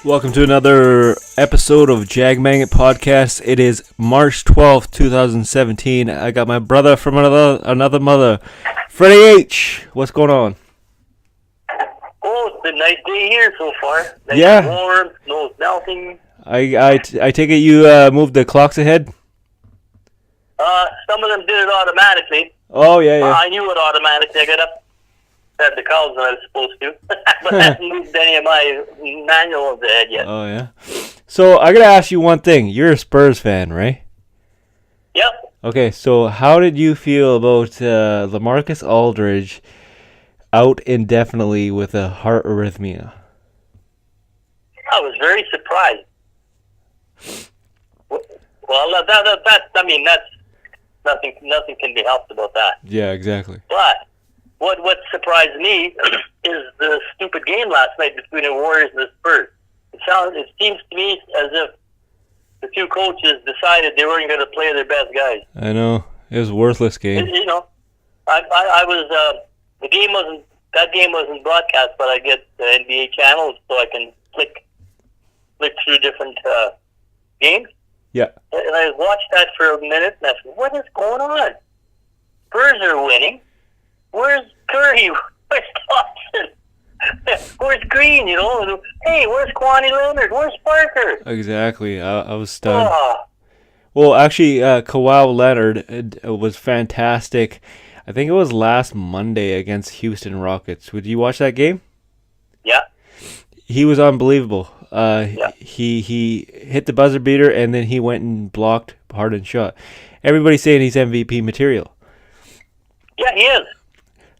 Welcome to another episode of Jag Magnet Podcast. It is March 12th, 2017. I got my brother from another mother, Freddie H. What's going on? Oh, it's a nice day here so far. Nice Yeah. and warm, snow's melting. I take it you moved the clocks ahead? Some of them did it automatically. Oh, yeah. I knew it automatically. I got up at the cows when I was supposed to. But I haven't moved any of my manuals ahead yet. Oh, yeah. So, I got to ask you one thing. You're a Spurs fan, right? Yep. Okay, so how did you feel about LaMarcus Aldridge out indefinitely with a heart arrhythmia? I was very surprised. Well, that's nothing can be helped about that. Yeah, exactly. But what surprised me is the stupid game last night between the Warriors and the Spurs. It seems to me as if the two coaches decided they weren't going to play their best guys. I know. It was a worthless game. You know, I was that game wasn't broadcast, but I get the NBA channels so I can flick through different games. Yeah. And I watched that for a minute, and I said, "What is going on? Spurs are winning. Where's Curry? Where's Thompson? Where's Green? You know? Hey, where's Kwame Leonard? Where's Parker?" Exactly. I was stunned. Oh, Well, actually, Kawhi Leonard was fantastic. I think it was last Monday against Houston Rockets. Would you watch that game? yeah. He was unbelievable. Yeah. He hit the buzzer beater, and then he went and blocked Harden's shot. Everybody's saying he's MVP material. Yeah, he is.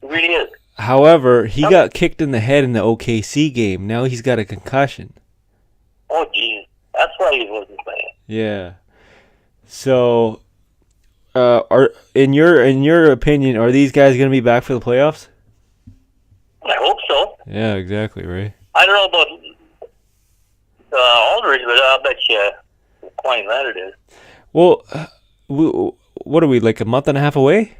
He really is. However, he got kicked in the head in the OKC game. Now he's got a concussion. Oh, geez. That's why he wasn't playing. Yeah. So, are in your opinion, are these guys going to be back for the playoffs? I hope so. Yeah, exactly, right. I don't know about Aldridge, but I'll bet you Kwame Leonard is. Well, what are we, like a month and a half away?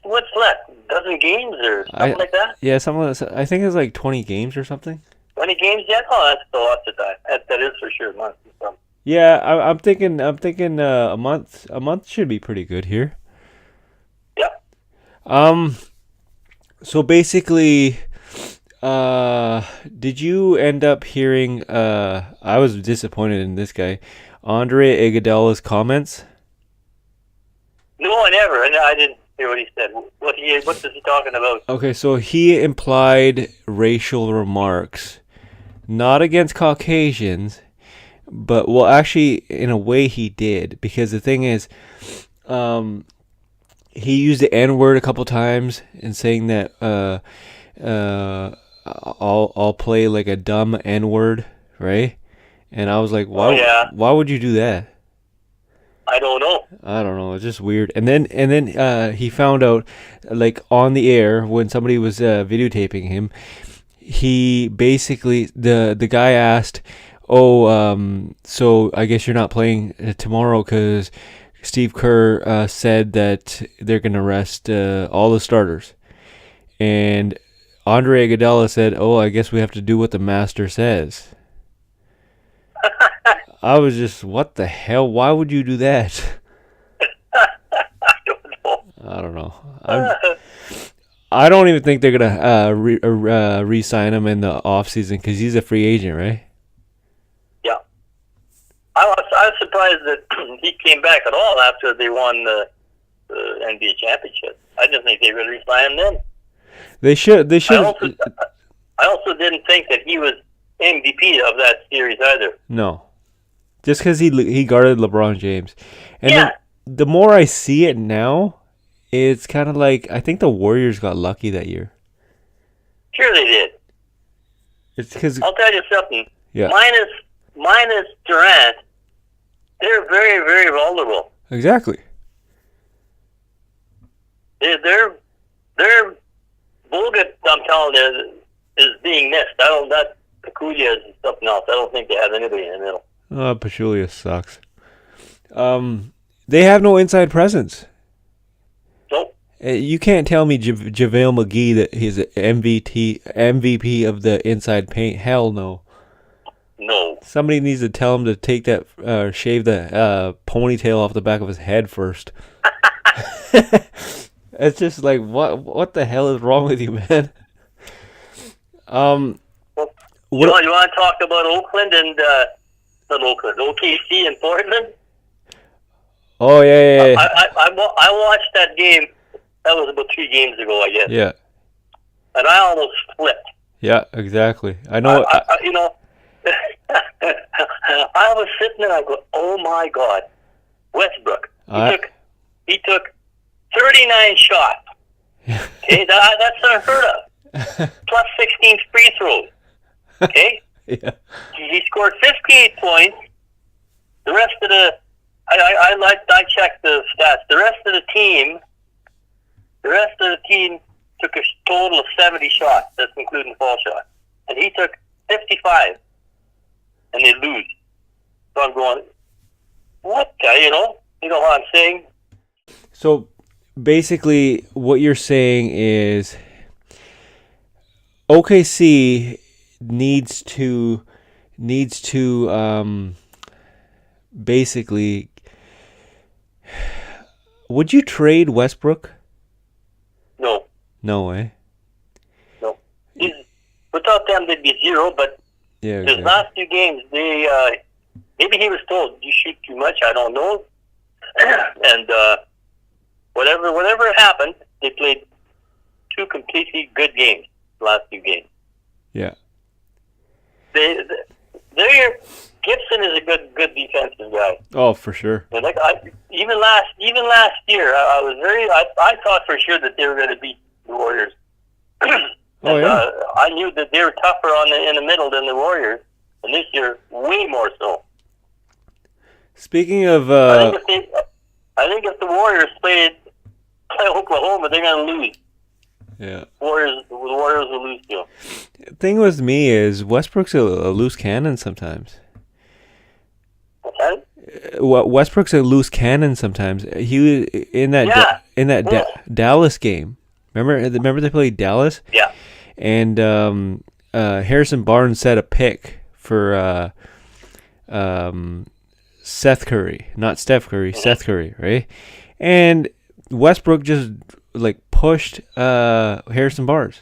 What's left? Dozen games or something like that? Yeah, something like that. I think it's like 20 games or something. 20 games yet? Oh, that's still lots of time. That is for sure a month. So. Yeah, I'm thinking a month should be pretty good here. Yeah. So basically, did you end up hearing? I was disappointed in this guy, Andre Iguodala's comments. No, I never. I didn't hear what he said. What is he talking about? Okay, so he implied racial remarks, not against Caucasians, but well, actually, in a way, he did, because the thing is, he used the N-word a couple times in saying that I'll play like a dumb N-word, right? And I was like, why? Oh, yeah. Why would you do that? I don't know. I don't know. It's just weird. And then he found out, like on the air when somebody was videotaping him, he basically the guy asked, "Oh, so I guess you're not playing tomorrow because Steve Kerr said that they're gonna rest all the starters." And Andre Iguodala said, "Oh, I guess we have to do what the master says." I was just, what the hell? Why would you do that? I don't know. I don't know. I don't even think they're gonna re-sign him in the offseason because he's a free agent, right? Yeah. I was surprised that he came back at all after they won the NBA championship. I didn't think they would re-sign him then. They should. I also didn't think that he was MVP of that series either. No. Just because he guarded LeBron James. And Yeah. then the more I see it now, it's kind of like, I think the Warriors got lucky that year. Sure they did. It's because, I'll tell you something. yeah, Minus Durant, they're very, very vulnerable. exactly. They're Bogut, I'm telling you, is being missed. That Pachulia is something else. I don't think they have anybody in the middle. Pachulia sucks. They have no inside presence. Nope. You can't tell me JaVale McGee that he's an MVP of the inside paint. Hell no. No. Somebody needs to tell him to take that, shave the ponytail off the back of his head first. It's just like, what the hell is wrong with you, man? Well, What? you want to talk about Oakland and not Oakland, OKC and Portland? Oh yeah. I watched that game. That was about 3 games ago, I guess. Yeah. And I almost flipped. Yeah, exactly. I know. You know, I was sitting there. I go, "Oh my God, Westbrook! He took 39 shots. Okay, that's unheard of. Plus 16 free throws. Okay, Yeah. he scored 58 points. The rest of the, I checked the stats. The rest of the team took a total of 70 shots. That's including fall shots, and he took 55, and they lose. So I'm going, what? You know what I'm saying? So basically, what you're saying is OKC needs to basically. Would you trade Westbrook? No. No way. No. Without them, they'd be zero. But Yeah. his last 2 games, they maybe he was told you shoot too much. I don't know. And whatever happened, they played 2 completely good games. The last 2 games. Yeah. Gibson is a good defensive guy. Oh, for sure. And even last year, I thought for sure that they were going to beat the Warriors. Oh, yeah. I knew that they were tougher in the middle than the Warriors, and this year way more so. Speaking of, I think if the Warriors play Oklahoma, they're going to lose. yeah. The Warriors will lose too. Thing with me is Westbrook's a loose cannon sometimes. Okay? Westbrook's a loose cannon sometimes. He was in that Dallas game. Remember they played Dallas? Yeah. And Harrison Barnes set a pick for Seth Curry, not Steph Curry, Seth Curry, right? And Westbrook just like pushed Harrison Barnes,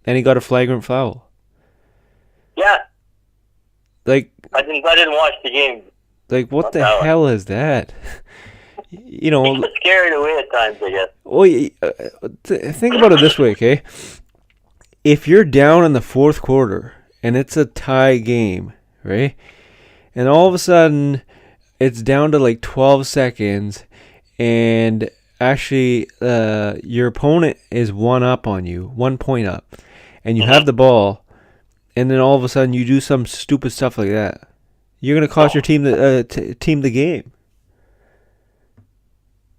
and he got a flagrant foul. Yeah. Like I didn't watch the game. Like what the hell is that? You know, He gets carried away at times, I guess. Well, think about it this way, okay? If you're down in the fourth quarter and it's a tie game, right? And all of a sudden it's down to like 12 seconds and actually your opponent is 1 up on you, 1 point up, and you have the ball, and then all of a sudden you do some stupid stuff like that. You're going to cost your team the game.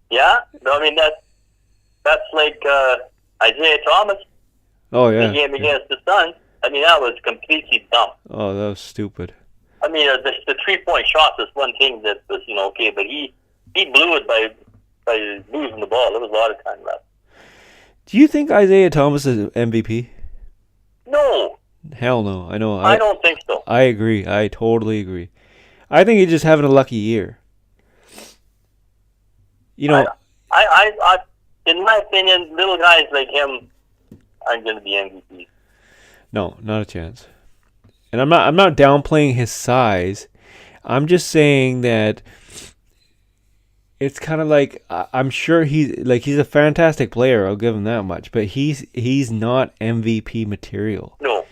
Yeah, I mean that's like Isaiah Thomas. Oh yeah. The game against the Suns. I mean that was completely dumb. Oh, that was stupid. I mean the 3-point shot was one thing that was okay, but he blew it by losing the ball. There was a lot of time left. Do you think Isaiah Thomas is MVP? No. Hell no. I know. I don't think so. I agree. I totally agree. I think he's just having a lucky year. You know, I in my opinion, little guys like him aren't going to be MVP. No, not a chance. And I'm not downplaying his size. I'm just saying that it's kind of like I'm sure he's a fantastic player. I'll give him that much, but he's not MVP material. No.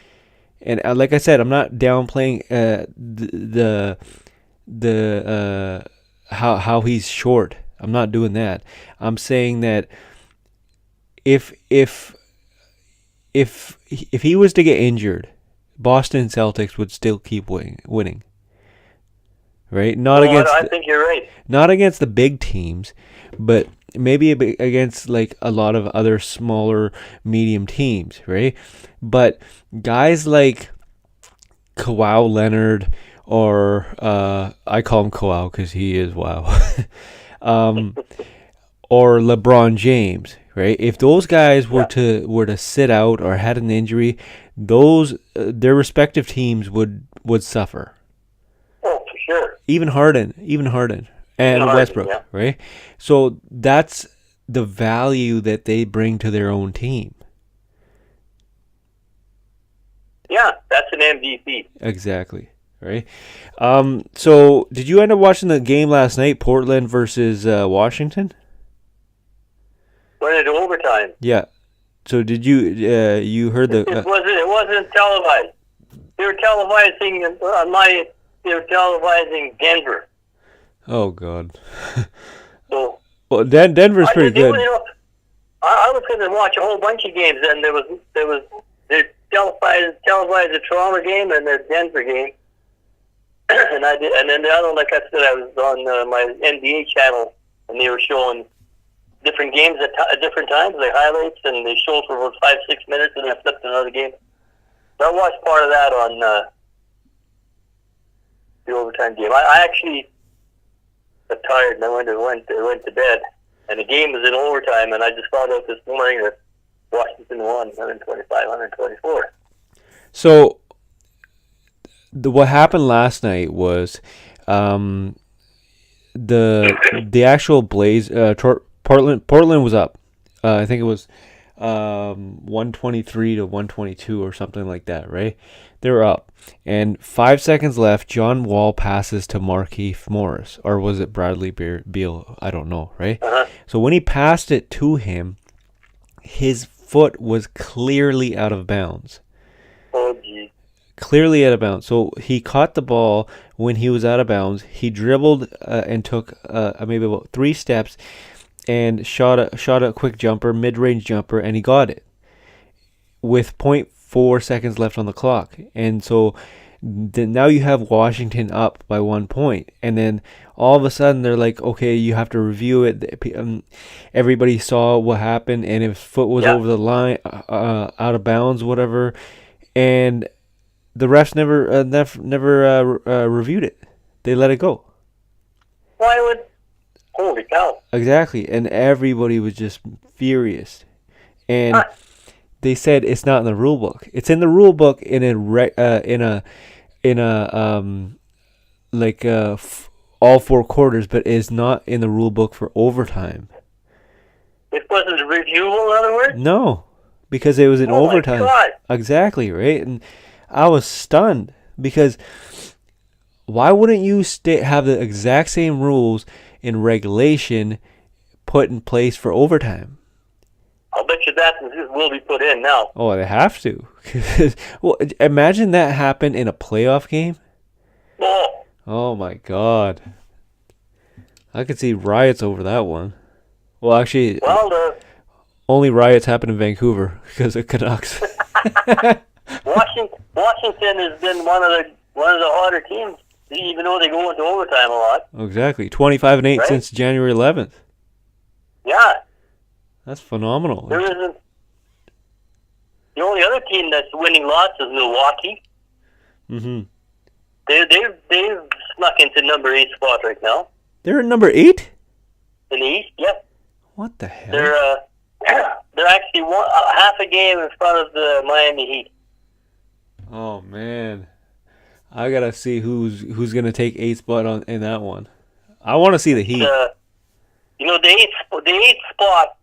And like I said, I'm not downplaying the how he's short. I'm not doing that. I'm saying that if he was to get injured, Boston Celtics would still keep winning. Right? I think you're right. Not against the big teams, but maybe against like a lot of other smaller, medium teams, right? But guys like Kawhi Leonard, or I call him Kawhi because he is wow, or LeBron James, right? If those guys were to sit out or had an injury, those their respective teams would suffer. even Harden, and Harden, Westbrook, yeah. right? So that's the value that they bring to their own team. Yeah, that's an MVP. Exactly, right? So did you end up watching the game last night, Portland versus Washington? Went into overtime. Yeah. So did you you heard the It wasn't televised. They were televising they were televising Denver. Oh God. So Well, Denver's pretty good. I was going to watch a whole bunch of games, and there was they televised the Toronto game and the Denver game, and I did, and then the other, like I said, I was on my NBA channel, and they were showing different games at different times, like highlights, and they showed for about 5-6 minutes, and then I flipped to another game. So I watched part of that on the overtime game. I actually got tired, and I went to bed, and the game was in overtime, and I just found out this morning that Washington won 125-124. So what happened last night was the actual Blaze Portland was up. I think it was 123 to 122 or something like that, right? They were up. And 5 seconds left, John Wall passes to Markieff Morris. Or was it Bradley Beal? I don't know, right? Uh-huh. So when he passed it to him, his foot was clearly out of bounds. Oh, geez. Clearly out of bounds. So he caught the ball when he was out of bounds. He dribbled and took maybe about 3 steps and shot a quick jumper, mid-range jumper, and he got it with 0.4 seconds left on the clock. And so now you have Washington up by 1 point, and then all of a sudden they're like, okay, you have to review it. Everybody saw what happened, and if his foot was over the line, out of bounds, whatever, and the refs never reviewed it. They let it go. Why would? Holy cow! Exactly, and everybody was just furious, and they said it's not in the rule book. It's in the rule book all 4 quarters, but is not in the rule book for overtime. It wasn't reviewable, in other words? No, because it was in overtime. My God. Exactly, right? And I was stunned because why wouldn't you have the exact same rules in regulation put in place for overtime? I'll bet you that will be put in now. Oh, they have to. Well, imagine that happened in a playoff game. Oh my God. I could see riots over that one. Well, actually, only riots happen in Vancouver because of KNICKS. Washington has been one of the harder teams, even though they go into overtime a lot. Exactly. 25-8 right? Since January 11th. Yeah. That's phenomenal. There isn't. The only other team that's winning lots is Milwaukee. Mm-hmm. They've snuck into number 8 spot right now. They're at number 8? In the East, yep. What the hell? They're actually half a game in front of the Miami Heat. Oh man, I gotta see who's gonna take 8 spot in that one. I want to see the Heat. The 8th spot.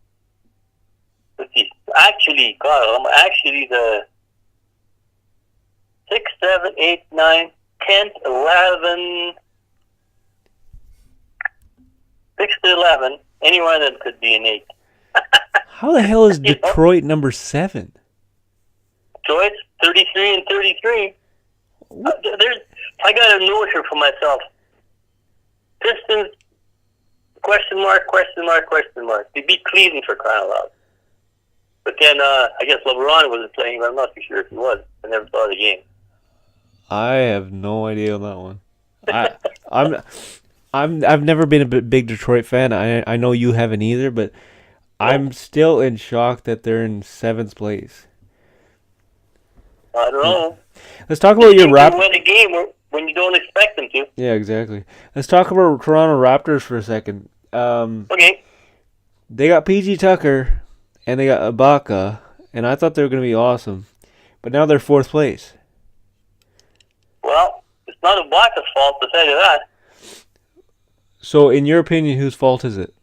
Let's see. Actually, the 6, 7, 8, 9, 10, 11, 6 to 11. Any one of them could be an 8. How the hell is Detroit number 7? Detroit's 33 and 33. I got a notion for myself. Pistons, question mark. They beat Cleveland for crying out loud. But then I guess LeBron wasn't playing, but I'm not too sure if he was. I never saw the game. I have no idea on that one. I've never been a big Detroit fan. I know you haven't either, but I'm still in shock that they're in 7th place. I don't know. Let's talk about your Raptors. Win a game when you don't expect them to. Yeah, exactly. Let's talk about Toronto Raptors for a second. Okay. They got PG Tucker and they got Ibaka, and I thought they were going to be awesome, but now they're 4th place. Well, it's not Ibaka's fault to tell you that. So, in your opinion, whose fault is it?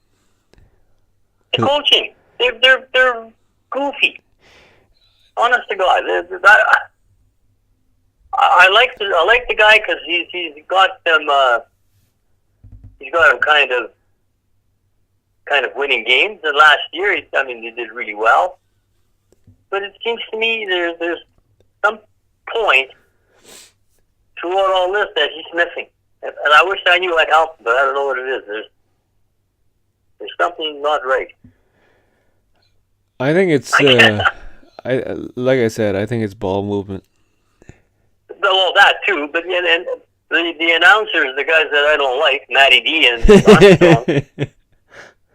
The coaching. They're goofy. Honest to God. I like the guy because he's got them. He's got him kind of winning games. And last year, they did really well. But it seems to me there's some point throughout all this that he's missing. And I wish I knew I'd help him, but I don't know what it is. There's something not right. I think it's like I said, I think it's ball movement. Well, that too, but and the announcers, the guys that I don't like, Matty D and Armstrong,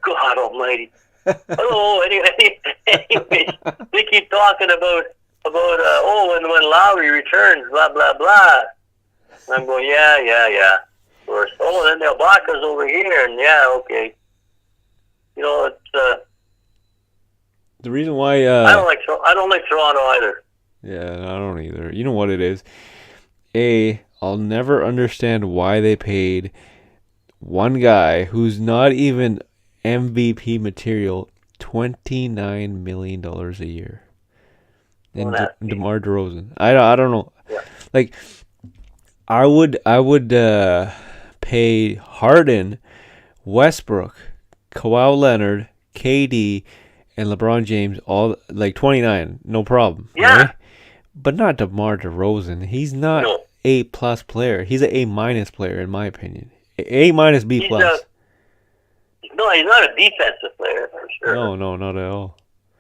God Almighty. Oh, anyway, they keep talking about when Lowry returns, blah blah blah. And I'm going, yeah. Of course. Oh, then the Ibaka's over here, and yeah, okay. It's the reason why I don't like Toronto either. Yeah, I don't either. You know what it is? I'll never understand why they paid one guy who's not even MVP material $29 million a year. And DeMar DeRozan. I don't know. Yeah. Like, I would pay Harden, Westbrook, Kawhi Leonard, KD, and LeBron James all like 29, no problem. Yeah. Right? But not DeMar DeRozan. He's not A+ player. He's an A- player in my opinion. A- B+. No, he's not a defensive player for sure. No, not at all.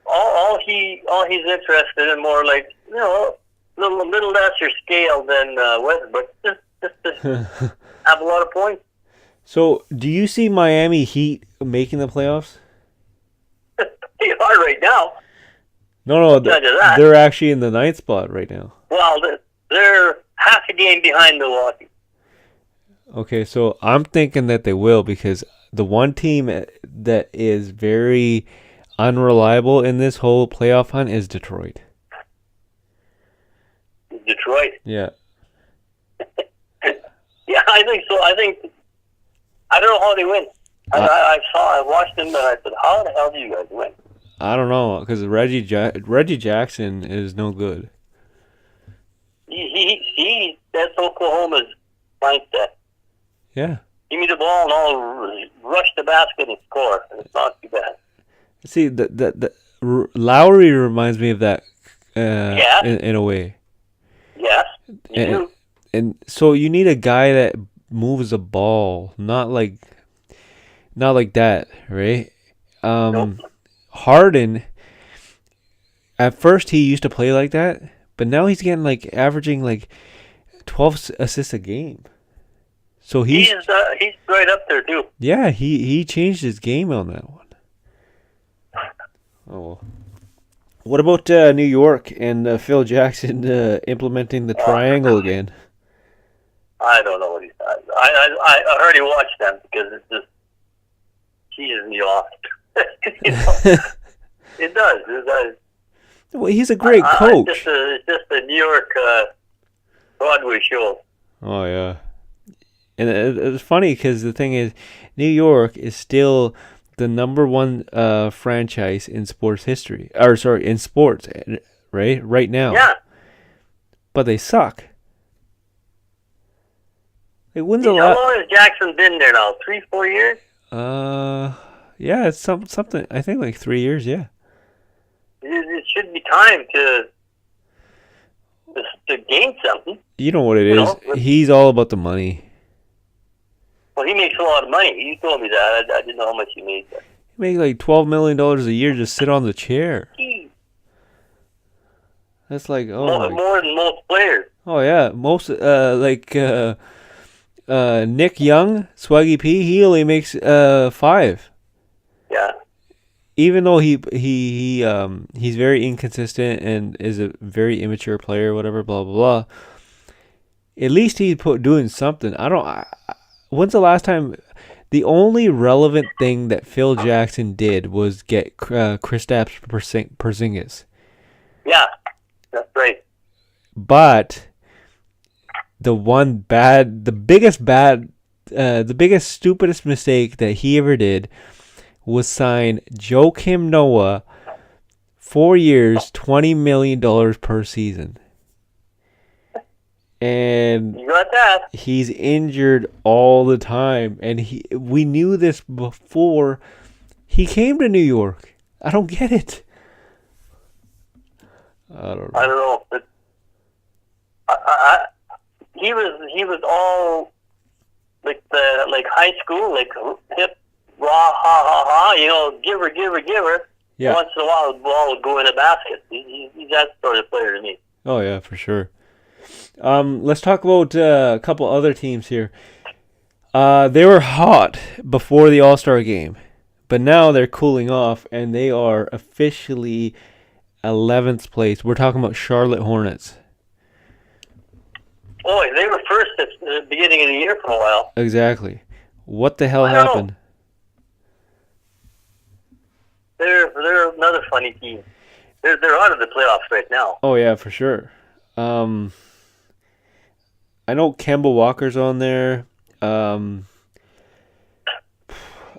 All he's interested in more like little lesser scale than Westbrook. Just to have a lot of points. So, do you see Miami Heat making the playoffs? They are right now. No, they're actually in the 9th spot right now. Well, they're half a game behind Milwaukee. Okay, so I'm thinking that they will because the one team that is very unreliable in this whole playoff hunt is Detroit. Detroit? Yeah. Yeah, I think so. I don't know how they win. I watched them and I said, how the hell do you guys win? I don't know, because Reggie Jackson is no good. That's Oklahoma's mindset. Yeah. Give me the ball and I'll rush the basket and score. And it's not too bad. See, the Lowry reminds me of that in a way. Yes, you do. And so you need a guy that moves the ball, not like that, right? Nope. Harden, at first he used to play like that, but now he's getting averaging 12 assists a game. So he's right up there too. Yeah, he changed his game on that one. Oh. What about New York and Phil Jackson implementing the triangle again? I don't know what he's done. I already watched them because it's just teases me off. It does. Well, he's a great coach. It's just a New York Broadway show. Oh yeah, and it's funny because the thing is, New York is still the number one franchise in sports history. In sports, right now. Yeah. But they suck. How long has Jackson been there now? 3-4 years? Yeah, it's something. I think 3 years. Yeah. It should be time to gain something. You know what it is? He's all about the money. Well, he makes a lot of money. You told me that. I didn't know how much he made. He makes $12 million a year just sit on the chair. That's more than most players. Oh yeah, most Nick Young, Swaggy P, he only makes $5. Yeah. Even though he's very inconsistent and is a very immature player, whatever, blah blah blah. At least he's doing something. When's the last time? The only relevant thing that Phil Jackson did was get Kristaps Porzingis. Yeah, that's right. But the biggest bad the biggest, stupidest mistake that he ever did was sign Joakim Noah 4 years, $20 million per season. And You got that. he's injured all the time. And we knew this before he came to New York. I don't get it. I don't know. I don't know. But he was all like high school, like hip, rah, ha, ha, ha. You know, giver. Yeah. Once in a while, the ball would go in a basket. He's that sort of player to me. Oh, yeah, for sure. Let's talk about a couple other teams here. They were hot before the All-Star game, but now they're cooling off, and they are officially 11th place. We're talking about Charlotte Hornets. Boy, they were first at the beginning of the year for a while. Exactly. What the hell I don't know. happened? They're another funny team. They're out of the playoffs right now. Oh, yeah, for sure. I know Kemba Walker's on there.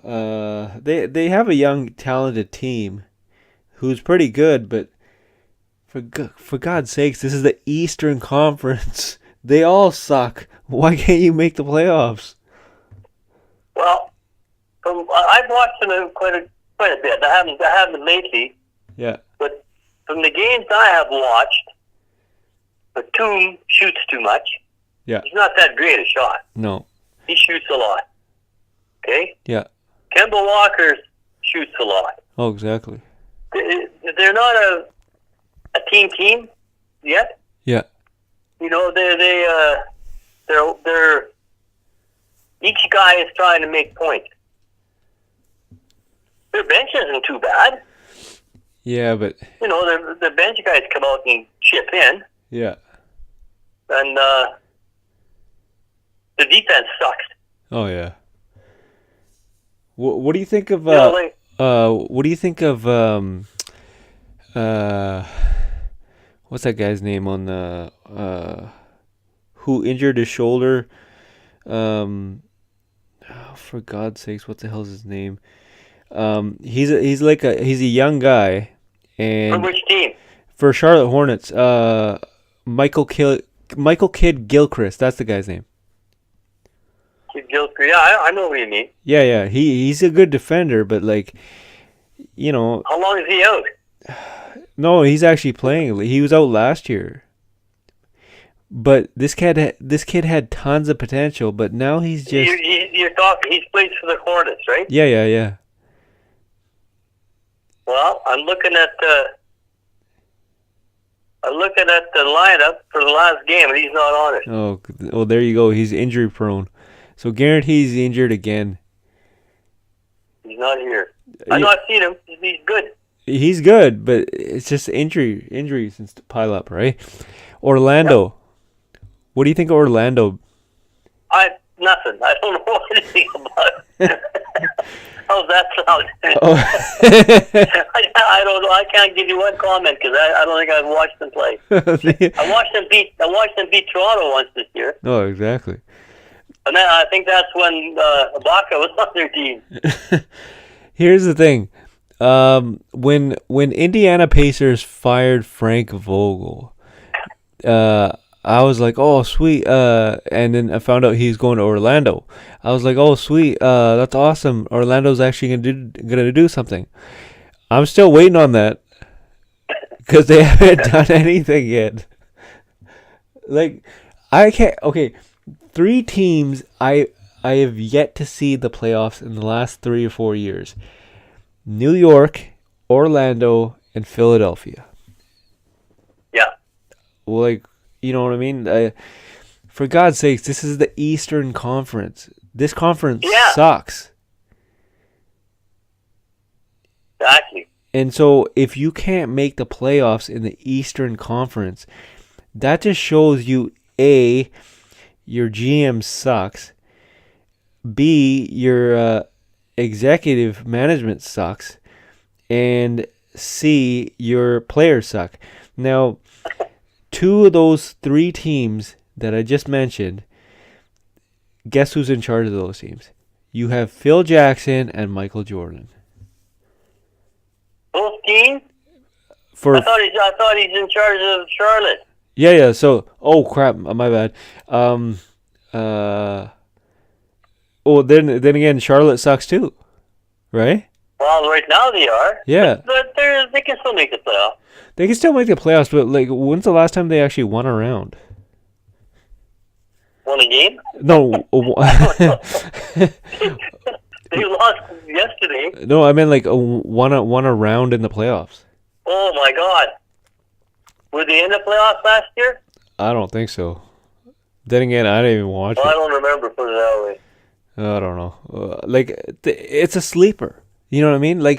They have a young, talented team who's pretty good, but for God's sakes, this is the Eastern Conference. They all suck. Why can't you make the playoffs? Well, I've watched them quite a bit. I haven't lately, Yeah. but from the games I have watched, Batum shoots too much. Yeah. He's not that great a shot. No. He shoots a lot. Okay? Yeah. Kemba Walker shoots a lot. Oh, exactly. They're not a team yet. Yeah. You know, they're each guy is trying to make points. Their bench isn't too bad. Yeah, but You know, the bench guys come out and chip in, yeah. and the defense sucks. Oh, yeah. What do you think of You know, like, what do you think of what's that guy's name on the who injured his shoulder? For God's sakes, what the hell's his name? He's a young guy, for and which team? for Charlotte Hornets, Michael Kidd Gilchrist, that's the guy's name. Yeah, I know what you mean. Yeah. He's a good defender, but like, you know, How long is he out? no, he's actually playing. He was out last year. But this kid had tons of potential, but now he's just You're talking. He's played for the Hornets, right? yeah. Well, I'm looking at the lineup for the last game, and he's not on it. Oh, there you go. He's injury prone, so guaranteed he's injured again. He's not here. I've not seen him. He's good. He's good, but it's just injuries and pile up, right? Orlando. Yep. What do you think of Orlando? Nothing. I don't know anything about it. How's that sound? Oh. I don't know. I can't give you one comment because I don't think I've watched them play. I watched them beat Toronto once this year. Oh, exactly. And then I think that's when Ibaka was on their team. Here's the thing. When Indiana Pacers fired Frank Vogel, I was like, oh, sweet. And then I found out he's going to Orlando. I was like, oh, sweet. That's awesome. Orlando's actually gonna do something. I'm still waiting on that because they haven't done anything yet. Like, I can't. Okay, 3 teams I have yet to see the playoffs in the last 3 or 4 years: New York, Orlando, and Philadelphia. Yeah. Like, you know what I mean? For God's sakes, this is the Eastern Conference. This conference sucks. Exactly. And so if you can't make the playoffs in the Eastern Conference, that just shows you, A, your GM sucks. B, your executive management sucks. And C, your players suck. Now, 2 of those 3 teams that I just mentioned guess who's in charge of those teams? You have Phil Jackson and Michael Jordan. Both teams? For I thought he's in charge of Charlotte. yeah. So, oh crap, my bad. Oh, then again, Charlotte sucks too, right? Well, right now they are. Yeah. But they can still make the playoff. They can still make the playoffs, but like, when's the last time they actually won a round? Won a game? No. They lost yesterday. No, I meant like won a round in the playoffs. Oh my God! Were they in the playoffs last year? I don't think so. Then again, I didn't even watch Well, I it. don't remember. Put it that way. I don't know. It's a sleeper. You know what I mean? Like,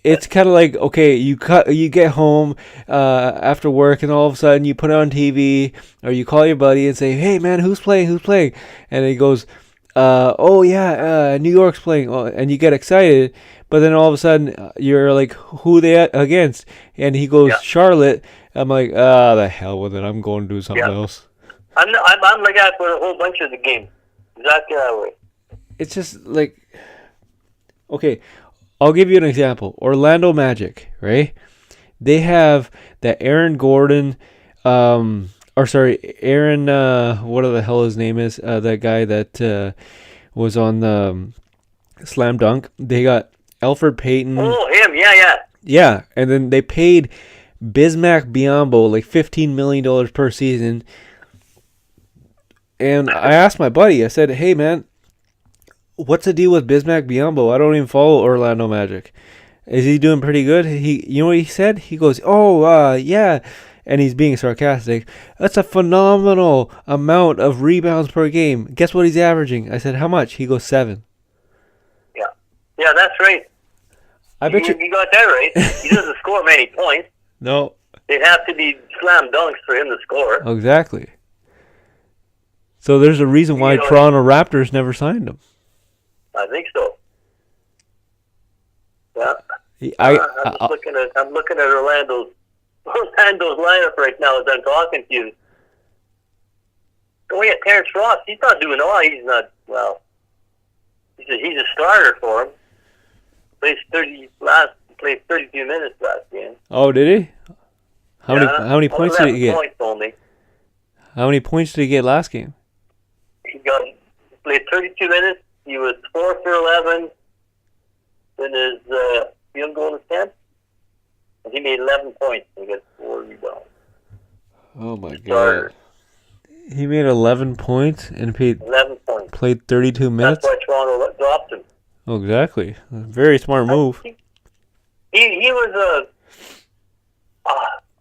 it's kind of like, okay, you get home after work, and all of a sudden you put it on TV, or you call your buddy and say, "Hey man, who's playing? Who's playing?" And he goes, "Oh yeah, New York's playing," and you get excited. But then all of a sudden you're like, "Who they against?" And he goes, "Charlotte." I'm like, the hell with it. I'm going to do something else. I'm like that for a whole bunch of the games. Exactly that way. It's just like, okay, I'll give you an example. Orlando Magic, right? They have that Aaron Gordon, Aaron, what the hell his name is? That guy that was on the Slam Dunk. They got Elfrid Payton. Oh, him, yeah. Yeah, and then they paid Bismack Biyombo like $15 million per season. And I asked my buddy, I said, "Hey man, what's the deal with Bismack Biyombo? I don't even follow Orlando Magic. Is he doing pretty good?" You know what he said? He goes, "Oh, yeah." And he's being sarcastic. "That's a phenomenal amount of rebounds per game. Guess what he's averaging?" I said, "How much?" He goes, 7. Yeah, that's right. I bet you got that right. He doesn't score many points. No. They'd have to be slam dunks for him to score. Exactly. So there's a reason why Toronto Raptors never signed him. I think so. Yeah. I'm looking at Orlando's lineup right now as I'm talking to you. Oh yeah, Terrence Ross. He's not doing all. He's not well. He's a starter for him. Played 32 minutes last game. Oh, did he? How many points did he get? Points only. How many points did he get last game? He played 32 minutes. He was 4 for 11 in his field goal attempt, and he made 11 points and got 4 rebounds. Oh my God! He made 11 points and played 11 points. Played 32 minutes. That's why Toronto dropped him. Oh, exactly. Very smart move. He was a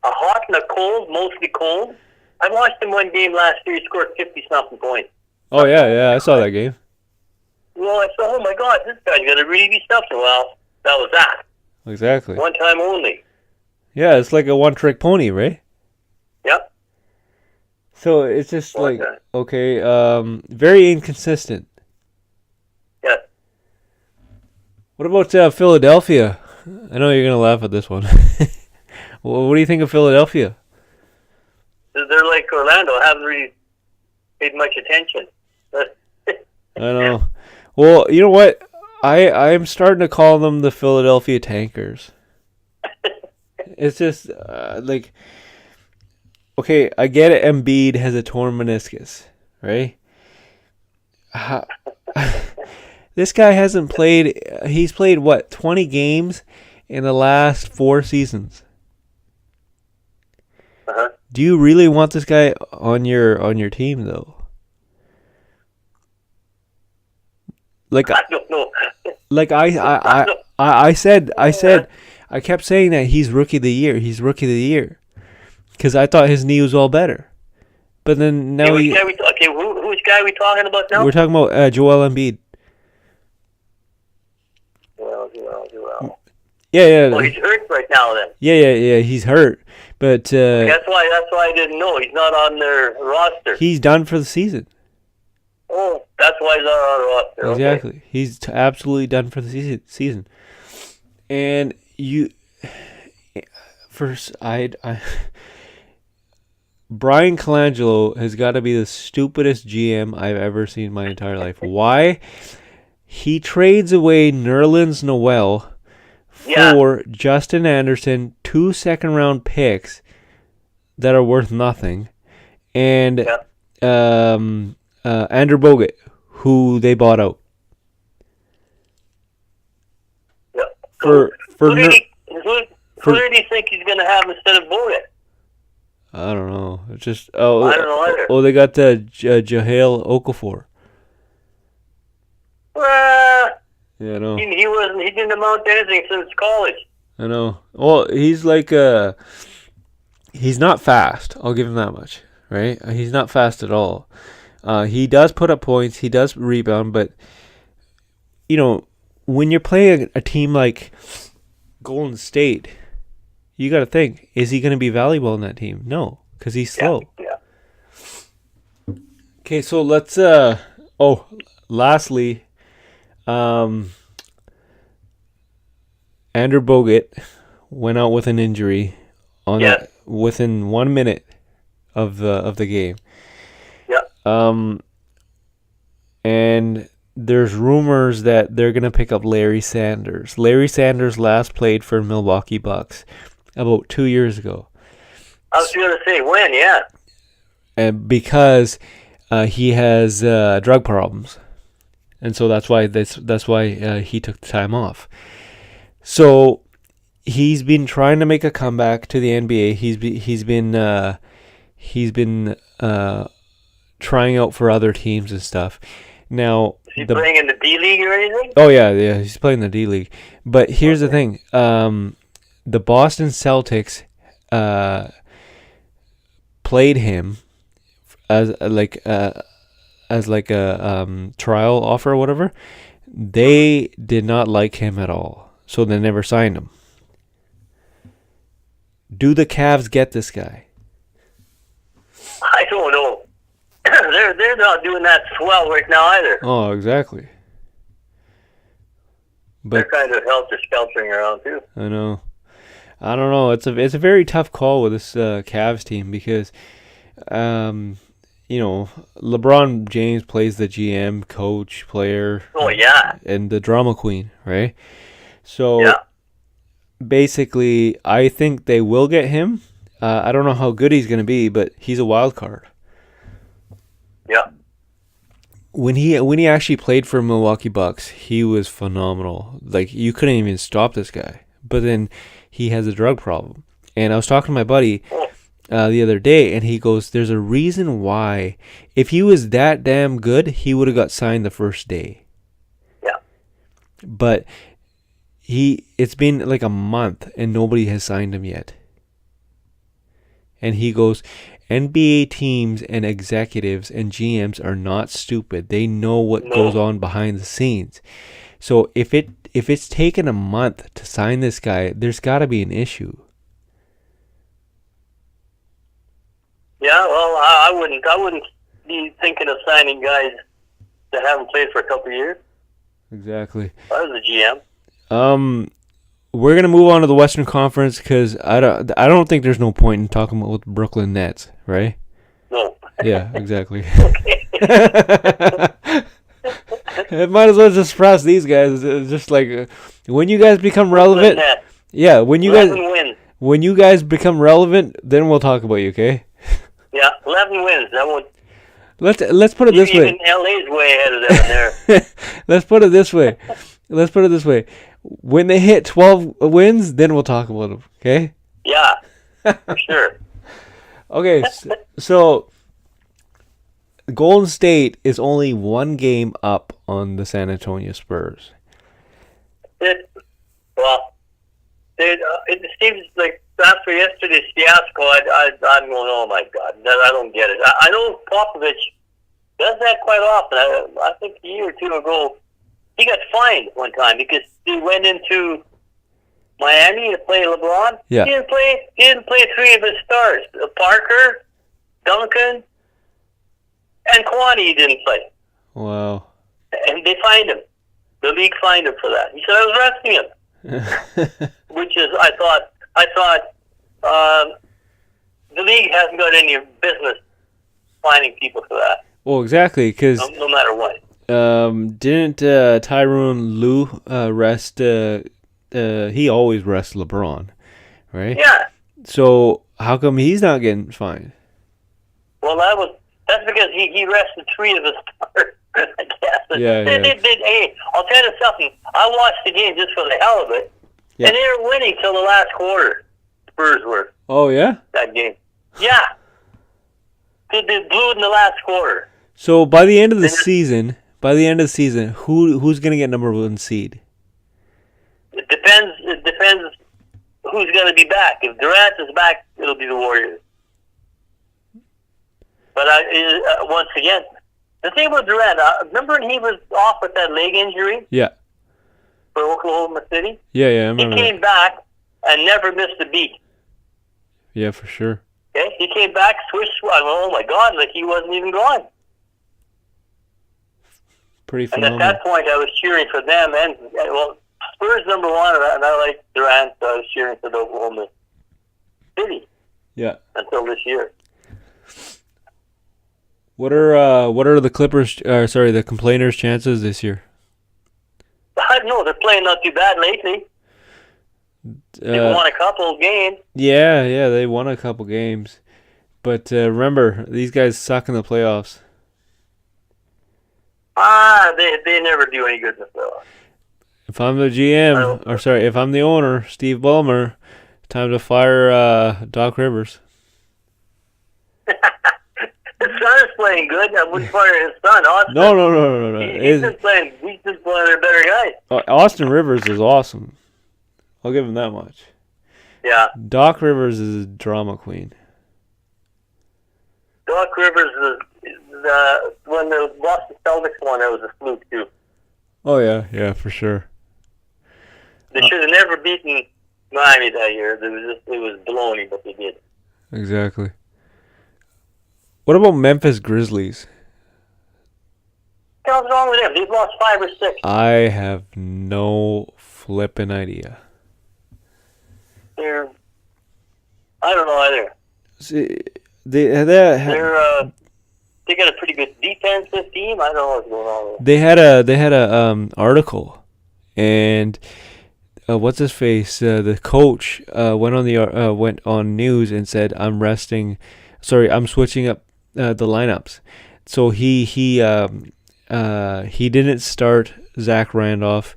hot and a cold, mostly cold. I watched him one game last year. He scored 50-something points. Oh yeah, I saw that game. Well, I said, "Oh my God, this guy's gonna really be something." Well, that was that. Exactly. One time only. Yeah, it's like a one-trick pony, right? Yep. So it's just okay, very inconsistent. Yeah. What about Philadelphia? I know you're gonna laugh at this one. Well, what do you think of Philadelphia? They're like Orlando. I haven't really paid much attention. I know. Well, you know what? I'm starting to call them the Philadelphia Tankers. It's just like, okay, I get it. Embiid has a torn meniscus, right? This guy hasn't played. He's played what, 20 games in the last 4 seasons. Uh-huh. Do you really want this guy on your team though? Like I don't know. Like I said, I kept saying that he's rookie of the year. He's rookie of the year because I thought his knee was all better. But then now which guy are we talking about now? We're talking about Joel Embiid. Well. Yeah. Well, he's hurt right now. Then. Yeah. He's hurt, but that's why I didn't know he's not on their roster. He's done for the season. Oh, that's why he's not on the roster. Exactly. Okay. He's absolutely done for the season. And Brian Colangelo has got to be the stupidest GM I've ever seen in my entire life. Why? He trades away Nerlens Noel for Justin Anderson, 2 second-round picks that are worth nothing, and Andrew Bogut, who they bought out. Who did he think he's going to have instead of Bogut? I don't know. It's just I don't know either. Oh, they got the Jahlil Okafor. Yeah, I know. He didn't amount to anything since college. I know. Well, he's like he's not fast. I'll give him that much, right? He's not fast at all. He does put up points. He does rebound, but you know, when you're playing a team like Golden State, you got to think: is he going to be valuable in that team? No, because he's slow. Yeah. Okay, so let's. Lastly, Andrew Bogut went out with an injury within 1 minute of the game. Yeah. And there's rumors that they're gonna pick up Larry Sanders. Larry Sanders last played for Milwaukee Bucks about 2 years ago. I was going to say when, yeah. And because he has drug problems, and so that's why he took the time off. So he's been trying to make a comeback to the NBA. He's been trying out for other teams and stuff. Now, is he playing in the D League or anything? Oh yeah, he's playing the D League. But here's the thing: the Boston Celtics played him as a trial offer or whatever. They did not like him at all, so they never signed him. Do the Cavs get this guy? I don't know. They're not doing that swell right now either. Oh, exactly. But they're kind of helter-skeltering around too. I know. I don't know. It's a very tough call with this Cavs team because, LeBron James plays the GM, coach, player. Oh yeah. And the drama queen, right? So basically, I think they will get him. I don't know how good he's going to be, but he's a wild card. Yeah. When he actually played for Milwaukee Bucks, he was phenomenal. Like, you couldn't even stop this guy. But then he has a drug problem. And I was talking to my buddy the other day, and he goes, there's a reason why. If he was that damn good, he would have got signed the first day. Yeah. But it's been like a month, and nobody has signed him yet. And he goes, NBA teams and executives and GMs are not stupid. They know what goes on behind the scenes. So if it's taken a month to sign this guy, there's got to be an issue. Yeah, well, I wouldn't be thinking of signing guys that haven't played for a couple of years. Exactly. If I was a GM. We're gonna move on to the Western Conference because I don't think there's no point in talking about the Brooklyn Nets, right? No. Yeah, exactly. It might as well just press these guys. It's just like when you guys become relevant. Yeah, when you guys become relevant, then we'll talk about you, okay? Yeah, 11 wins. That won't. Let's put it this way. Even LA's way ahead of them there. Let's put it this way. When they hit 12 wins, then we'll talk about them, okay? Yeah, for sure. Okay, so Golden State is only one game up on the San Antonio Spurs. It seems like after yesterday's fiasco, I'm going, oh my God, I don't get it. I know Popovich does that quite often. I think a year or two ago, he got fined one time because he went into Miami to play LeBron. Yeah. He didn't play three of his stars. Parker, Duncan, and Kwani he didn't play. Wow. And they fined him. The league fined him for that. He said, I was resting him. Which is, I thought the league hasn't got any business finding people for that. Well, exactly, because no matter what. didn't Tyronn Lue rest? He always rests LeBron, right? Yeah. So how come he's not getting fined? Well, that's because he rested 3 of the starters. I guess. Yeah. Hey, I'll tell you something. I watched the game just for the hell of it, and they were winning till the last quarter. Spurs were. Oh yeah. That game. Yeah. They blew it in the last quarter. So by the end of the season, who's gonna get number 1 seed? It depends who's gonna be back. If Durant is back, it'll be the Warriors. But once again, the thing about Durant, remember when he was off with that leg injury? Yeah. For Oklahoma City? Yeah, I remember. He came back and never missed a beat. Yeah, for sure. Okay? He came back, switched, oh my God, like he wasn't even gone. Pretty phenomenal. And at that point, I was cheering for them, and well, Spurs number 1, and I like Durant, so I was cheering for the Oklahoma City. Yeah. Until this year. What are the the Complainers' chances this year? I don't know. They're playing not too bad lately. They've won a couple of games. Yeah, they won a couple games. But remember, these guys suck in the playoffs. They never do any good in the playoffs. If I'm the GM, if I'm the owner, Steve Ballmer, time to fire Doc Rivers. His son is playing good. I wouldn't fire his son, Austin. No. He's just playing. He's just one of their better guys. Austin Rivers is awesome. I'll give him that much. Yeah. Doc Rivers is a drama queen. Doc Rivers is when the Boston Celtics won, that was a fluke too. Oh yeah, for sure. They should have never beaten Miami that year. It was baloney, but they did. Exactly. What about Memphis Grizzlies? What's wrong with them? They've lost 5 or 6. I have no flipping idea. I don't know either. See, they got a pretty good defensive team. I don't know what's going on there. They had a article, and what's his face? The coach went on news and said, I'm switching up the lineups. So he didn't start Zach Randolph.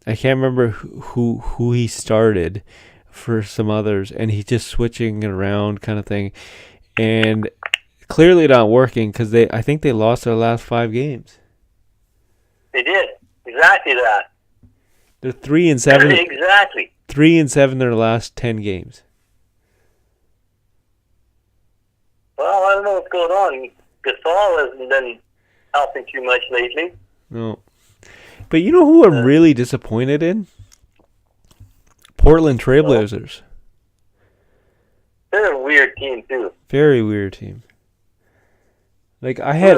I can't remember who he started for some others, and he's just switching it around kind of thing, and clearly not working because I think they lost their last 5 games. They did exactly that. They're 3-7. Exactly. 3-7 their last 10 games. Well, I don't know what's going on. Gasol hasn't been helping too much lately. No. But you know who I'm really disappointed in? Portland Trailblazers. They're a weird team too. Very weird team. Like I had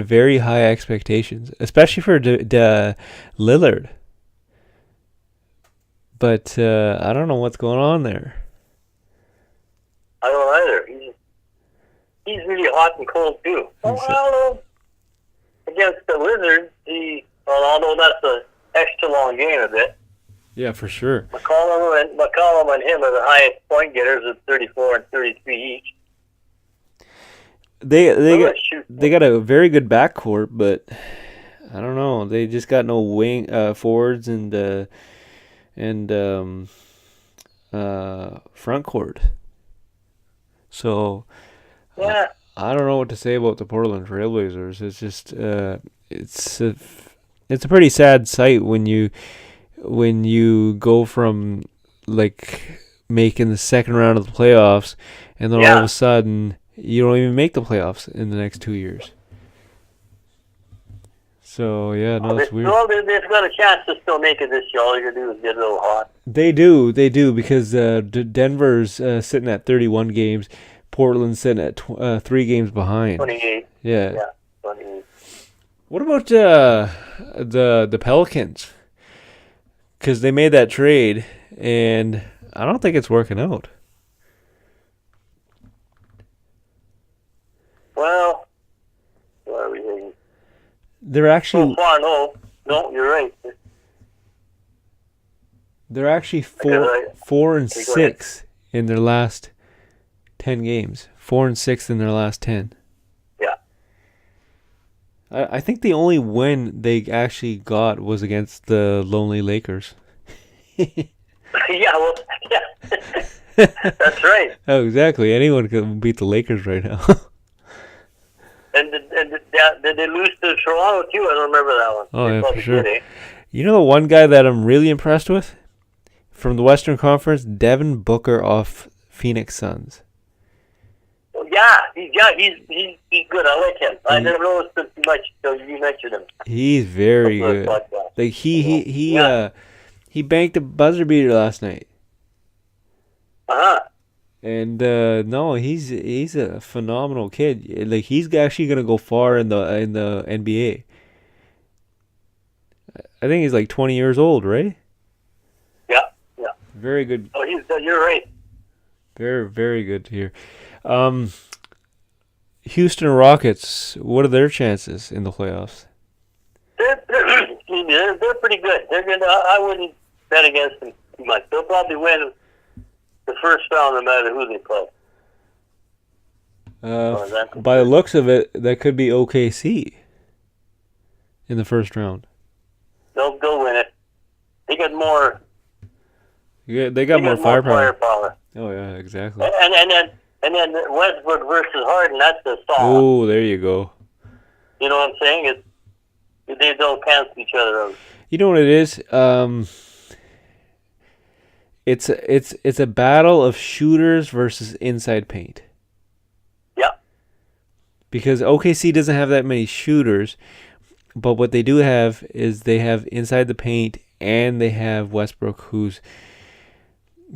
very high expectations, especially for Lillard. But I don't know what's going on there. I don't either. He's really hot and cold too. Well, I don't know. Against the Wizards, although that's an extra long game a bit. Yeah, for sure. McCollum and him are the highest point getters at 34 and 33 each. They got a very good backcourt, but I don't know. They just got no wing forwards and front court. So yeah. I don't know what to say about the Portland Trailblazers. It's just it's a pretty sad sight when you go from like making the second round of the playoffs and then all of a sudden you don't even make the playoffs in the next 2 years. So it's weird. Well, they've got a chance to still make it this year. All you gotta do is get a little hot. They do because Denver's sitting at 31 games. Portland's sitting at 3 games behind. 28. Yeah. 28. What about the Pelicans? Because they made that trade, and I don't think it's working out. Well, what are we thinking? They're actually So far, no. No, you're right. they're actually Okay, 4-6 in their last 10 games. 4-6 in their last 10. Yeah. I think the only win they actually got was against the lonely Lakers. Yeah, well, yeah. That's right. Oh, exactly. Anyone can beat the Lakers right now. And did they lose to Toronto, too? I don't remember that one. Oh, They yeah, for probably sure. did, eh? You know the one guy that I'm really impressed with? From the Western Conference, Devin Booker off Phoenix Suns. Yeah, he's good. I like him. I never noticed him too much until you mentioned him. He's very good. Like he banked a buzzer beater last night. Uh-huh. And no, he's a phenomenal kid. Like he's actually gonna go far in the NBA. I think he's like 20 years old, right? Yeah, yeah. Very good. Oh, you're right. Very, very good to hear. Houston Rockets, what are their chances in the playoffs? They're pretty good. They're good. I wouldn't bet against them too much. They'll probably win the first round no matter who they play. By the looks of it, that could be OKC in the first round. They'll win it. They got more. Yeah, they got more firepower. Oh yeah, exactly. And then Westbrook versus Harden. That's the song. Oh, there you go. You know what I'm saying? They don't cancel each other out. You know what it is? It's a battle of shooters versus inside paint. Yeah. Because OKC doesn't have that many shooters, but what they do have is they have inside the paint, and they have Westbrook, who's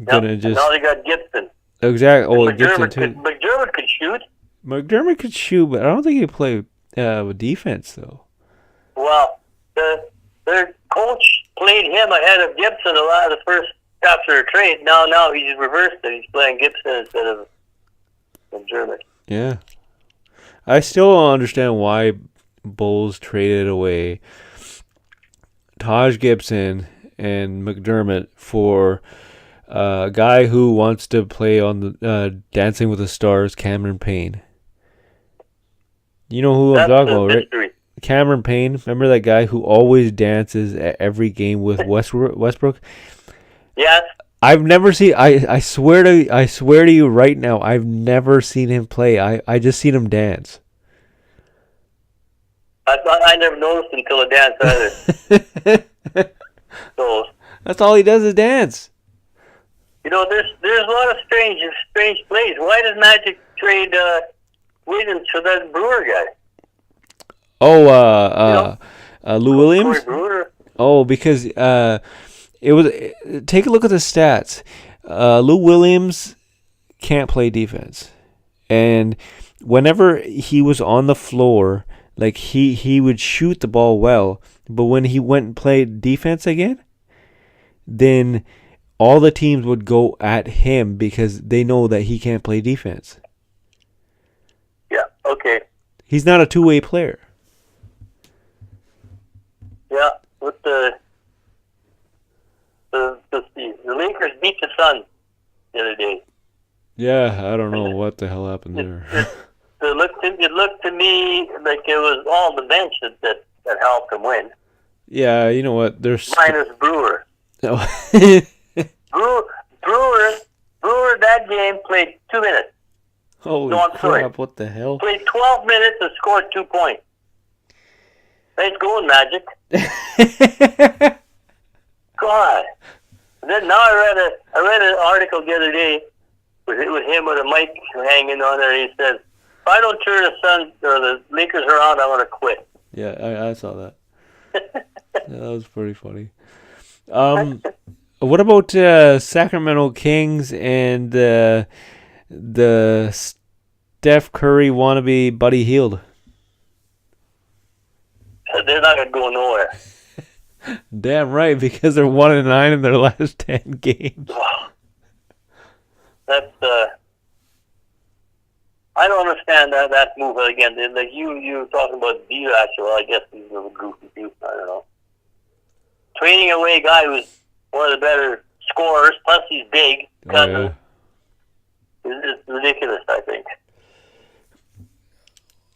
gonna just. And now they got Gibson. Exactly. Oh, Gibson too. McDermott could shoot. McDermott could shoot, but I don't think he could play with defense though. Well, their coach played him ahead of Gibson a lot of the first after a trade. Now he's reversed it. He's playing Gibson instead of McDermott. Yeah. I still don't understand why Bulls traded away Taj Gibson and McDermott for a guy who wants to play on the Dancing with the Stars, Cameron Payne. You know who I'm talking about, right? Cameron Payne. Remember that guy who always dances at every game with Westbrook? Yes. I've never seen. I swear to you right now, I've never seen him play. I just seen him dance. I never noticed until a dance either. So that's all he does is dance. You know, there's a lot of strange plays. Why does Magic trade Wiggins for that Brewer guy? Oh, Lou Williams. Corey Brewer. Oh, because it was. Take a look at the stats. Lou Williams can't play defense, and whenever he was on the floor, like he would shoot the ball well, but when he went and played defense again, then all the teams would go at him because they know that he can't play defense. Yeah. Okay. He's not a two-way player. Yeah. With the Lakers beat the Suns the other day. Yeah, I don't know what the hell happened there. It looked to me like it was all the bench that helped them win. Yeah, you know what? There's minus Brewer. Oh. Brewer that game played 2 minutes. Holy crap, what the hell? Played 12 minutes and scored 2 points. Nice going, Magic. God. And then now I read an article the other day with him with a mic hanging on there. He says, if I don't turn the Suns or the Lakers around, I'm going to quit. Yeah, I saw that. Yeah, that was pretty funny. What about Sacramento Kings and the Steph Curry wannabe Buddy Hield? They're not going to go nowhere. Damn right, because they're 1-9 in their last 10 games. That's I don't understand that move again. Like you talking about Divac, well, I guess he's a little goofy too. I don't know. Trading away a guy who's one of the better scorers, plus he's big. Oh, yeah. It's ridiculous, I think.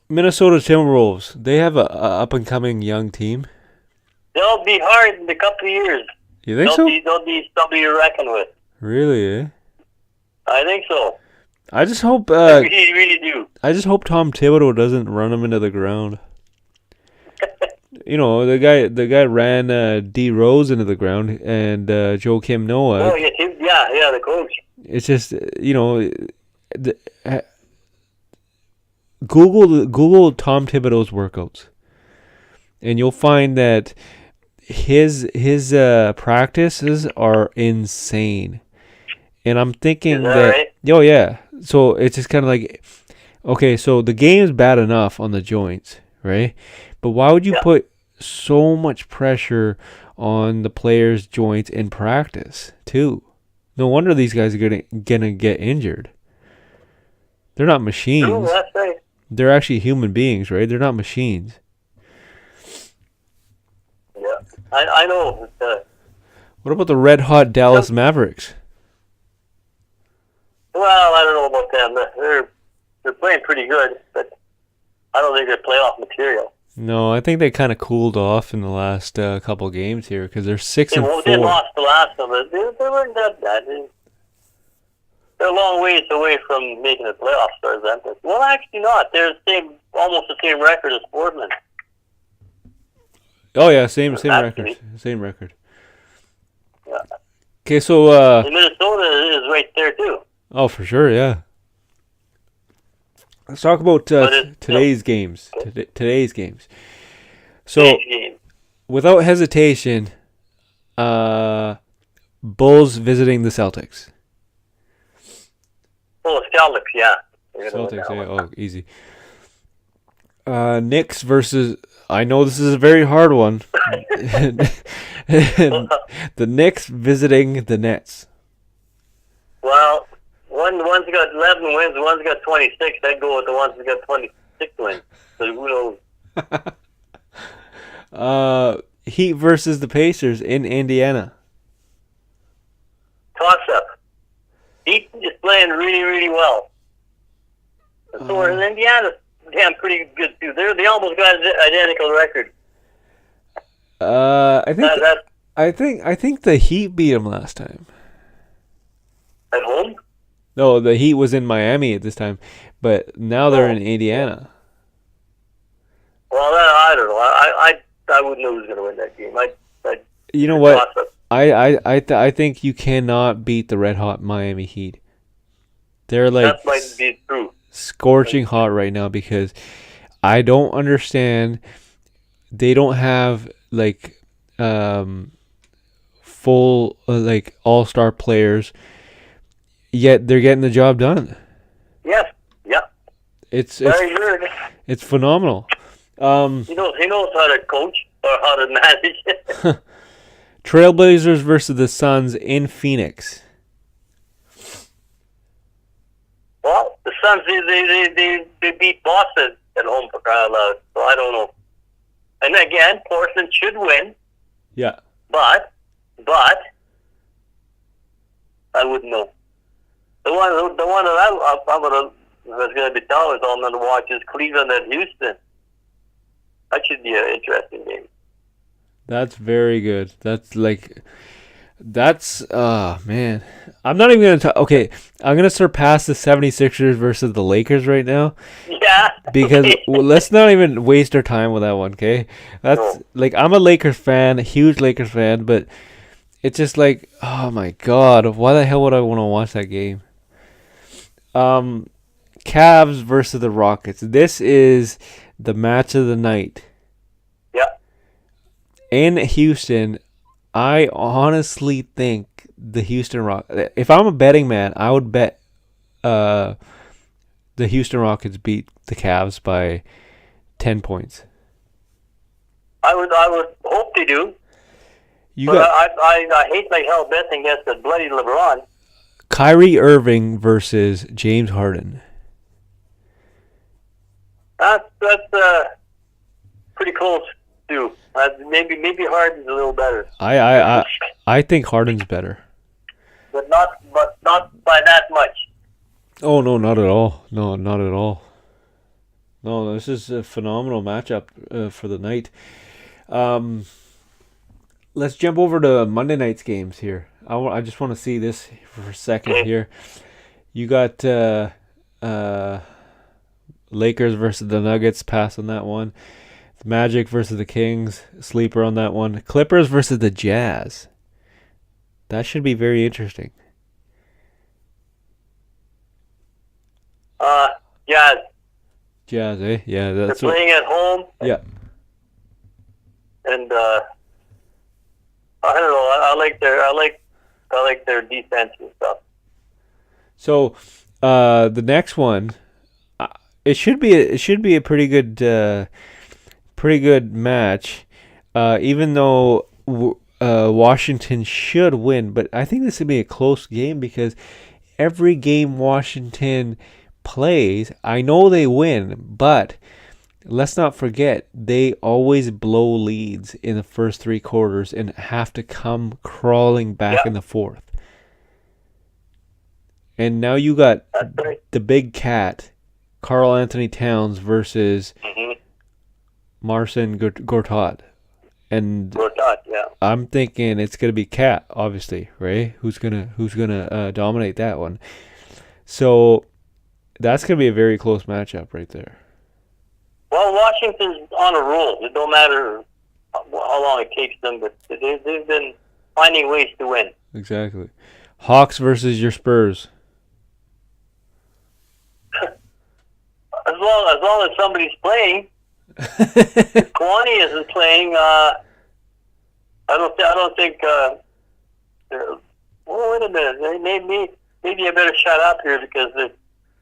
Minnesota Timberwolves, they have a up-and-coming young team. They'll be hard in a couple of years. You think so? They'll be somebody to reckon with. Really, eh? I think so. I just hope... I really do. I just hope Tom Thibodeau doesn't run them into the ground. You know, the guy ran D Rose into the ground and Joakim Noah. Oh, yeah, the coach. It's just, you know, Google Tom Thibodeau's workouts, and you'll find that his practices are insane. And I'm thinking that right? Oh yeah, so it's just kind of like, okay, so the game's bad enough on the joints, right? But why would you put so much pressure on the players' joints in practice too? No wonder these guys are gonna get injured. They're not machines. True, that's right. They're actually human beings, right? They're not machines. Yeah, I know. What about the red-hot Dallas Mavericks? Well, I don't know about them. They're playing pretty good, but I don't think they're playoff material. No, I think they kind of cooled off in the last couple games here because they're 6-4. They lost the last of it. They weren't that bad. They're a long ways away from making the playoffs, as far as I'm concerned. Well, actually not. They're almost the same record as Portland. Oh yeah, same record. Same record. Yeah. Okay, so and Minnesota is right there too. Oh, for sure, yeah. Let's talk about today's games. Today's games. So, without hesitation, Bulls visiting the Celtics. Oh, Celtics, yeah. Celtics, yeah. Oh, easy. Knicks versus... I know this is a very hard one. The Knicks visiting the Nets. Well, one's got 11 wins, one's got 26. I'd go with the ones that got 26 wins. So who knows? Heat versus the Pacers in Indiana. Toss-up. Heat is playing really, really well. So in Indiana, damn, pretty good too. They almost got an identical record. I think the Heat beat them last time. At home? No, the Heat was in Miami at this time, but now they're in Indiana. Well, I don't know. I wouldn't know who's going to win that game. You know what? I think you cannot beat the red hot Miami Heat. They're like that might be true. Scorching hot right now because I don't understand. They don't have like full like all-star players, yet they're getting the job done. Yes, yeah. It's phenomenal. He knows how to coach or how to manage. Trailblazers versus the Suns in Phoenix. Well, the Suns they beat Boston at home for crying out loud. So I don't know. And again, Portland should win. Yeah. But I wouldn't know. The one that was going to be telling us all to watch is Cleveland and Houston. That should be an interesting game. That's very good. Man. I'm not even going to talk. Okay, I'm going to surpass the 76ers versus the Lakers right now. Yeah. Because let's not even waste our time with that one, okay? I'm a Lakers fan, a huge Lakers fan, but it's just like, oh my God, why the hell would I want to watch that game? Cavs versus the Rockets. This is the match of the night. Yeah. In Houston, I honestly think the Houston Rockets. If I'm a betting man, I would bet the Houston Rockets beat the Cavs by 10 points. I would hope they do. I hate like hell betting against the bloody LeBron. Kyrie Irving versus James Harden. That's pretty close too. Maybe Harden's a little better. I think Harden's better. But not by that much. Oh no, not at all. No, not at all. No, this is a phenomenal matchup for the night. Let's jump over to Monday night's games here. I just want to see this for a second here. You got Lakers versus the Nuggets, pass on that one. The Magic versus the Kings, sleeper on that one. Clippers versus the Jazz. That should be very interesting. Jazz, eh? Yeah, they're that's playing at home. Yeah. And I don't know. I like their defense and stuff. So, the next one, it should be a pretty good match. Even though Washington should win, but I think this would be a close game because every game Washington plays, I know they win, but let's not forget they always blow leads in the first 3 quarters and have to come crawling back in the fourth. And now you got the big cat, Karl Anthony Towns versus Marcin Gortat. And I'm thinking it's gonna be Cat, obviously, right? Who's gonna dominate that one? So that's gonna be a very close matchup right there. Well, Washington's on a roll. It don't matter how long it takes them, but they've been finding ways to win. Exactly. Hawks versus your Spurs. As long as somebody's playing. If Kawhi isn't playing, I don't think. Wait a minute. Maybe I better shut up here because the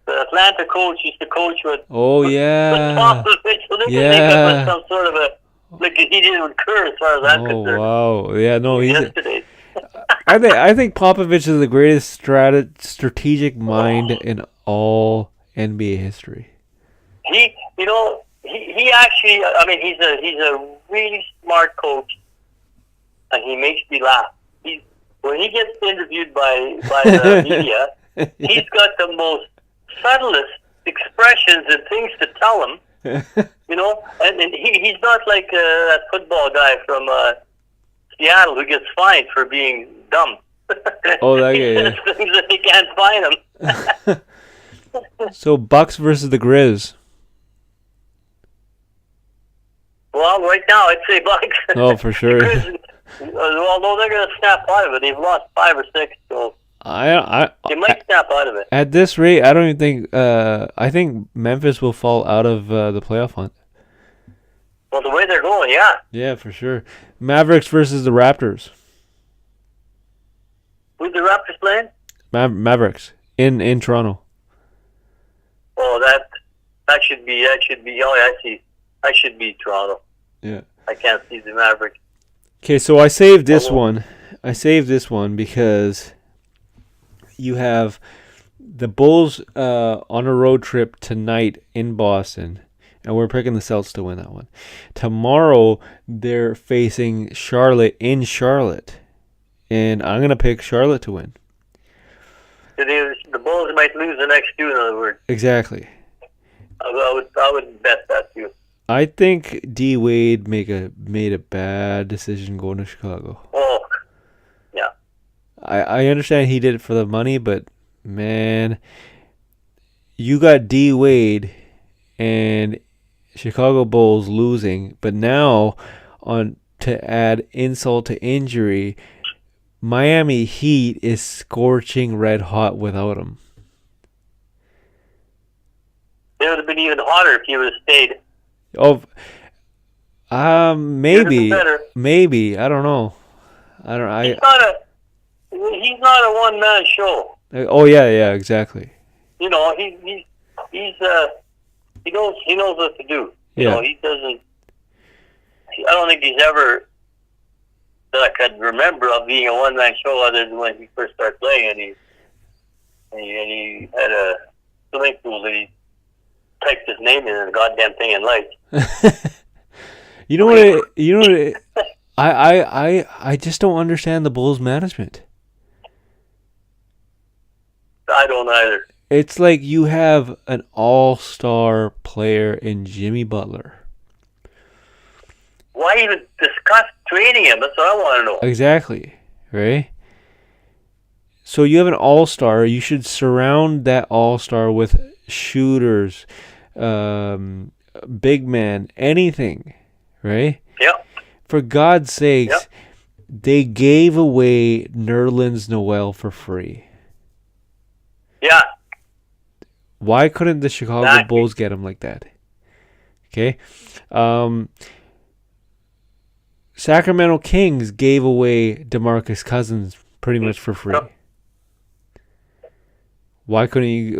Atlanta coach used to coach with. Oh yeah. Popovich, so they can make up some sort of a like he did with Kerr, as far as I'm concerned. Oh wow, yeah, no, he's. Yesterday. I think Popovich is the greatest strategic mind in all NBA history. He actually, I mean, he's a really smart coach, and he makes me laugh. When he gets interviewed by the media, he's got the most subtlest expressions and things to tell him. And he's not like that football guy from Seattle who gets fined for being dumb. Oh, that guy. He says things that they can't fine him. So Bucks versus the Grizz. Well, right now I'd say Bucks. Oh, for sure. Although they're going to snap out of it, they've lost 5 or 6, so they might snap out of it. At this rate, I don't even think. I think Memphis will fall out of the playoff hunt. Well, the way they're going, yeah. Yeah, for sure. Mavericks versus the Raptors. Who's the Raptors playing? Mavericks in Toronto. Oh, that should be. Oh, yeah, I see. I should be Toronto. Yeah. I can't see the Mavericks. Okay, so I saved this one. I saved this one because you have the Bulls on a road trip tonight in Boston, and we're picking the Celtics to win that one. Tomorrow, they're facing Charlotte in Charlotte, and I'm going to pick Charlotte to win. The Bulls might lose the next 2, in other words. Exactly. I would bet that too. I think D. Wade made a bad decision going to Chicago. Oh, yeah. I understand he did it for the money, but man, you got D. Wade and Chicago Bulls losing, but now to add insult to injury, Miami Heat is scorching red hot without him. It would have been even hotter if he would have stayed. Oh, maybe. I don't know. He's not a one-man show. Oh yeah, exactly. He knows what to do. He doesn't. I don't think he's ever that I could remember of being a one-man show other than when he first started playing, and he had a swimming pool that he typed his name in and the goddamn thing in lights. You know what? I just don't understand the Bulls management. I don't either. It's like you have an all-star player in Jimmy Butler. Why even discuss trading him? That's what I want to know. Exactly, right? So you have an all-star. You should surround that all-star with shooters, big man, anything, right? Yep. For God's sakes, Yep. they gave away Nerlens Noel for free. Yeah. Why couldn't the Chicago Exactly. Bulls get him like that? Okay. Sacramento Kings gave away DeMarcus Cousins pretty much for free. Yep. Why couldn't you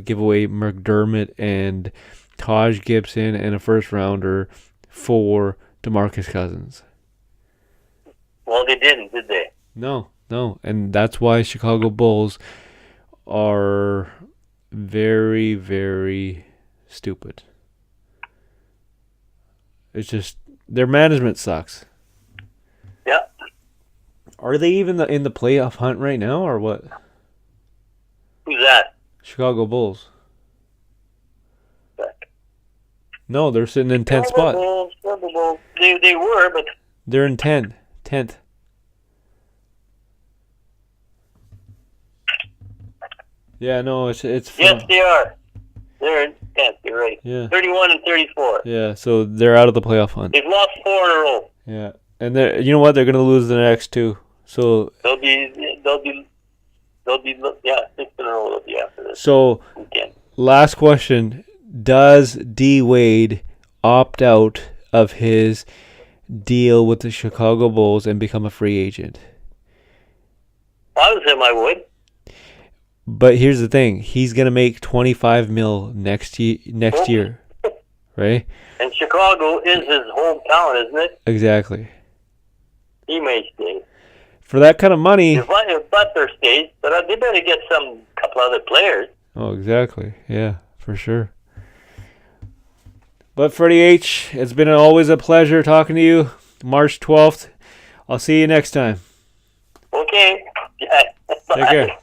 give away McDermott and Taj Gibson and a first rounder for DeMarcus Cousins? Well, they didn't, did they? No. And that's why Chicago Bulls are very, very stupid. It's just their management sucks. Yeah. Are they even in the playoff hunt right now or what? Who's that? Chicago Bulls. No, they're sitting in 10th spot. They were, but They're in 10th. Yeah, no, it's yes, fun. they are. They're in 10th. You're right. Yeah. 31 and 34. Yeah, so they're out of the playoff hunt. They've lost 4 in a row. Yeah. And you know what? They're going to lose the next two. So They'll be 6 in a row. They'll be after this weekend. Last question. Does D. Wade opt out of his deal with the Chicago Bulls and become a free agent? If I was him, I would. But here's the thing. He's going to make $25 million next year. Right? And Chicago is his hometown, isn't it? Exactly. He may stay. For that kind of money. If Butler stays, but they better get couple other players. Oh, exactly. Yeah, for sure. But Freddie H., it's been always a pleasure talking to you. March 12th. I'll see you next time. Okay. Yeah. Take care.